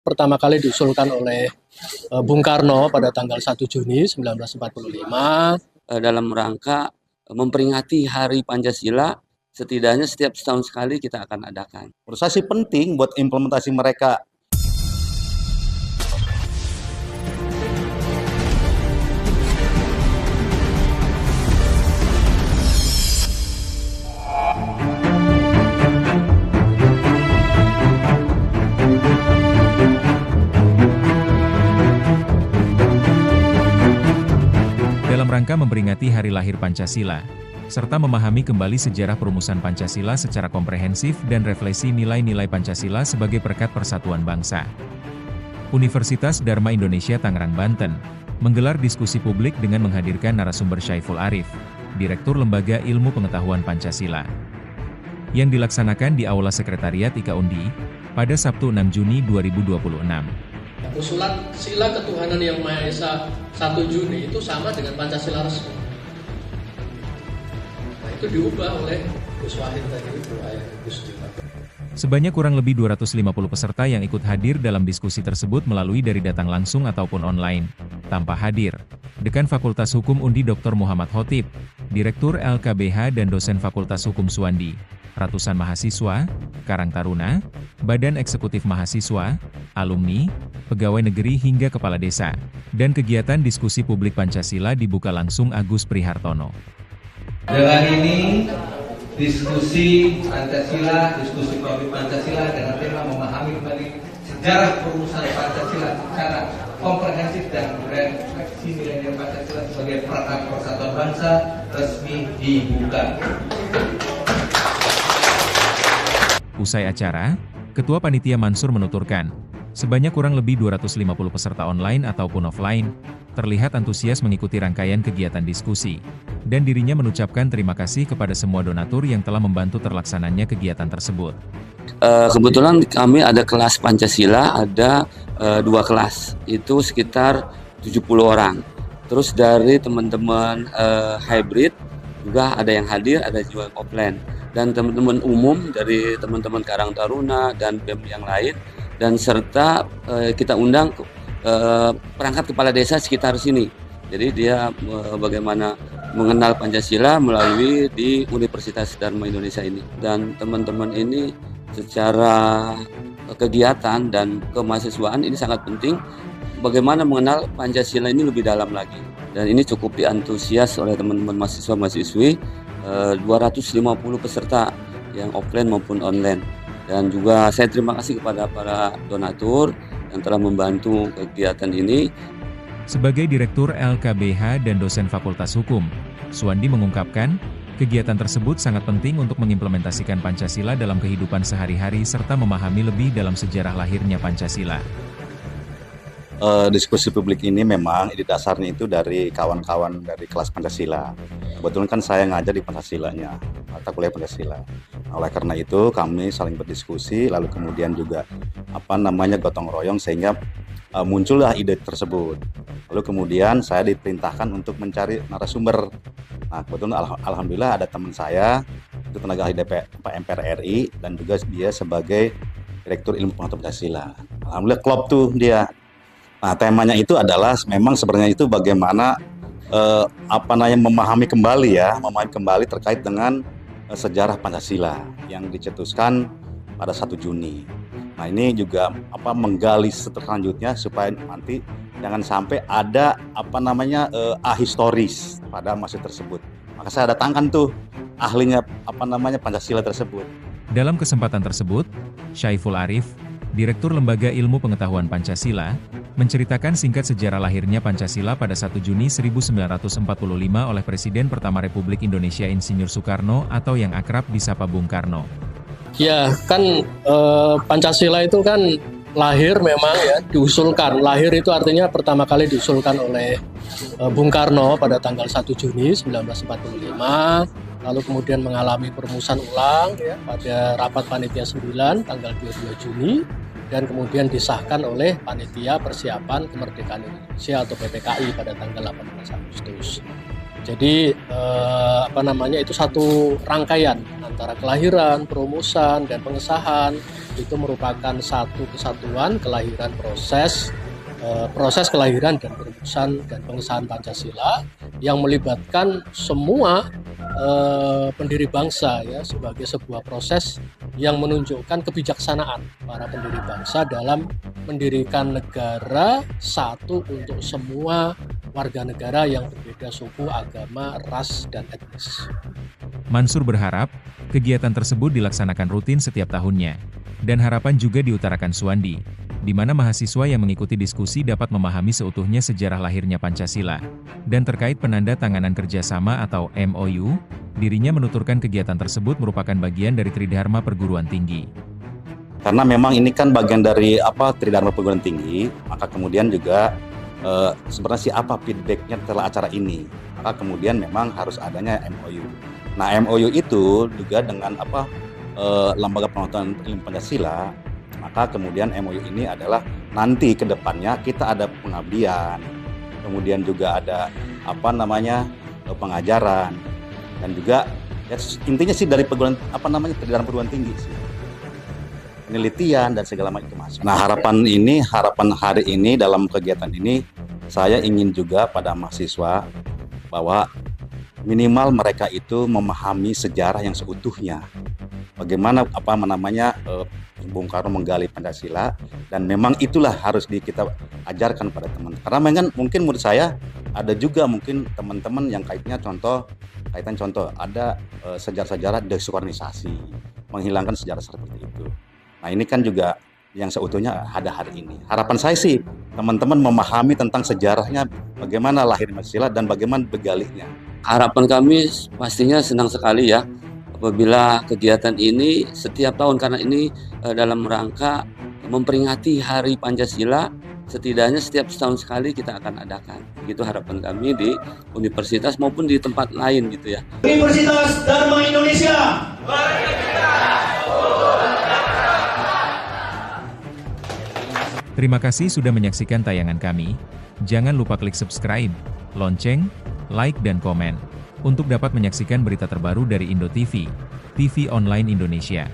pertama kali diusulkan oleh Bung Karno pada tanggal 1 Juni 1945. Dalam rangka memperingati Hari Pancasila, setidaknya setiap setahun sekali kita akan adakan. Menurut saya sih penting buat implementasi mereka. Dalam rangka memperingati Hari Lahir Pancasila, serta memahami kembali sejarah perumusan Pancasila secara komprehensif dan refleksi nilai-nilai Pancasila sebagai perekat persatuan bangsa. Universitas Dharma Indonesia Tangerang, Banten, menggelar diskusi publik dengan menghadirkan narasumber Syaiful Arif, Direktur Lembaga Ilmu Pengetahuan Pancasila, yang dilaksanakan di Aula Sekretariat IKA Undi, pada Sabtu 6 Juni 2026. Usulan sila ketuhanan yang Maha Esa 1 Juni itu sama dengan Pancasila resmi. Nah, itu diubah oleh Gus Wahid tadi itu, ayah Gus Dur. Sebanyak kurang lebih 250 peserta yang ikut hadir dalam diskusi tersebut melalui dari datang langsung ataupun online. Tanpa hadir, Dekan Fakultas Hukum Undi Dr. Muhammad Khotib, Direktur LKBH dan dosen Fakultas Hukum Suwandi, ratusan mahasiswa, Karang Taruna, Badan Eksekutif Mahasiswa, alumni, pegawai negeri hingga kepala desa, dan kegiatan diskusi publik Pancasila dibuka langsung Agus Prihartono. Dengan ini, diskusi Pancasila, diskusi publik Pancasila dengan tema memahami kembali sejarah perumusan Pancasila secara komprehensif dan refleksi nilai-nilai Pancasila sebagai perekat persatuan bangsa resmi dibuka. Usai acara, Ketua Panitia Mansur menuturkan, sebanyak kurang lebih 250 peserta online ataupun offline, terlihat antusias mengikuti rangkaian kegiatan diskusi, dan dirinya mengucapkan terima kasih kepada semua donatur yang telah membantu terlaksananya kegiatan tersebut. Kebetulan kami ada kelas Pancasila, ada 2 kelas, itu sekitar 70 orang. Terus dari teman-teman hybrid, juga ada yang hadir, ada juga offline. Dan teman-teman umum dari teman-teman Karang Taruna dan BEM yang lain, dan serta kita undang perangkat kepala desa sekitar sini. Jadi dia bagaimana mengenal Pancasila melalui di Universitas Dharma Indonesia ini. Dan teman-teman ini secara kegiatan dan kemahasiswaan ini sangat penting, bagaimana mengenal Pancasila ini lebih dalam lagi. Dan ini cukup diantusias oleh teman-teman mahasiswa-mahasiswi, 250 peserta yang offline maupun online. Dan juga saya terima kasih kepada para donatur yang telah membantu kegiatan ini. Sebagai Direktur LKBH dan dosen Fakultas Hukum, Suwandi mengungkapkan, kegiatan tersebut sangat penting untuk mengimplementasikan Pancasila dalam kehidupan sehari-hari serta memahami lebih dalam sejarah lahirnya Pancasila. Diskusi publik ini memang ide dasarnya itu dari kawan-kawan dari kelas Pancasila. Kebetulan kan saya ngajar di Pancasilanya, mata kuliah Pancasila. Oleh karena itu kami saling berdiskusi, lalu kemudian juga gotong royong sehingga muncullah ide tersebut. Lalu kemudian saya diperintahkan untuk mencari narasumber. Nah, kebetulan alhamdulillah ada teman saya, itu tenaga ahli MPR RI, dan juga dia sebagai Direktur Ilmu Pengetahuan Pancasila. Alhamdulillah klop tuh dia. Nah, temanya itu adalah memang sebenarnya itu bagaimana memahami kembali terkait dengan sejarah Pancasila yang dicetuskan pada 1 Juni. Nah, ini juga menggali selanjutnya supaya nanti jangan sampai ada ahistoris pada masa tersebut. Maka saya datangkan tuh ahlinya Pancasila tersebut. Dalam kesempatan tersebut, Syaiful Arif, Direktur Lembaga Ilmu Pengetahuan Pancasila, menceritakan singkat sejarah lahirnya Pancasila pada 1 Juni 1945 oleh Presiden pertama Republik Indonesia Insinyur Soekarno atau yang akrab disapa Bung Karno. Ya, kan Pancasila itu kan lahir memang ya, diusulkan. Lahir itu artinya pertama kali diusulkan oleh Bung Karno pada tanggal 1 Juni 1945. Lalu kemudian mengalami perumusan ulang ya, pada rapat Panitia 9 tanggal 22 Juni, dan kemudian disahkan oleh Panitia Persiapan Kemerdekaan Indonesia atau PPKI pada tanggal 18 Agustus. Jadi itu satu rangkaian antara kelahiran, perumusan, dan pengesahan. Itu merupakan satu kesatuan kelahiran proses kelahiran dan perumusan dan pengesahan Pancasila yang melibatkan semua pendiri bangsa ya, sebagai sebuah proses yang menunjukkan kebijaksanaan para pendiri bangsa dalam mendirikan negara satu untuk semua warga negara yang berbeda suku, agama, ras, dan etnis. Mansur berharap, kegiatan tersebut dilaksanakan rutin setiap tahunnya. Dan harapan juga diutarakan Suwandi, di mana mahasiswa yang mengikuti diskusi dapat memahami seutuhnya sejarah lahirnya Pancasila. Dan terkait penanda tanganan kerjasama atau MOU, dirinya menuturkan kegiatan tersebut merupakan bagian dari Tridharma Perguruan Tinggi. Karena memang ini kan bagian dari Tridharma Perguruan Tinggi, maka kemudian juga sebenarnya apa feedbacknya setelah acara ini, maka kemudian memang harus adanya MOU. Nah, MOU itu juga dengan Lembaga Penguatan Ilmu Pancasila, maka kemudian MOU ini adalah nanti ke depannya kita ada pengabdian, kemudian juga ada pengajaran, dan juga ya, intinya sih dari Tridharma Perguruan Tinggi sih, penelitian dan segala macam itu masuk. Nah, harapan hari ini dalam kegiatan ini saya ingin juga pada mahasiswa bahwa minimal mereka itu memahami sejarah yang seutuhnya. Bagaimana Bung Karno menggali Pancasila, dan memang itulah harus kita ajarkan pada teman. Karena mungkin menurut saya ada juga mungkin teman-teman yang kaitan contoh ada sejarah-sejarah desukarnisasi, menghilangkan sejarah seperti itu. Nah, ini kan juga yang seutuhnya ada hari ini. Harapan saya sih teman-teman memahami tentang sejarahnya, bagaimana lahir Pancasila dan bagaimana begalinya. Harapan kami pastinya senang sekali ya apabila kegiatan ini setiap tahun, karena ini dalam rangka memperingati Hari Pancasila, setidaknya setiap setahun sekali kita akan adakan. Itu harapan kami di universitas maupun di tempat lain gitu ya. Universitas Dharma Indonesia. Terima kasih sudah menyaksikan tayangan kami. Jangan lupa klik subscribe, lonceng, like, dan komen untuk dapat menyaksikan berita terbaru dari Indo TV, TV online Indonesia.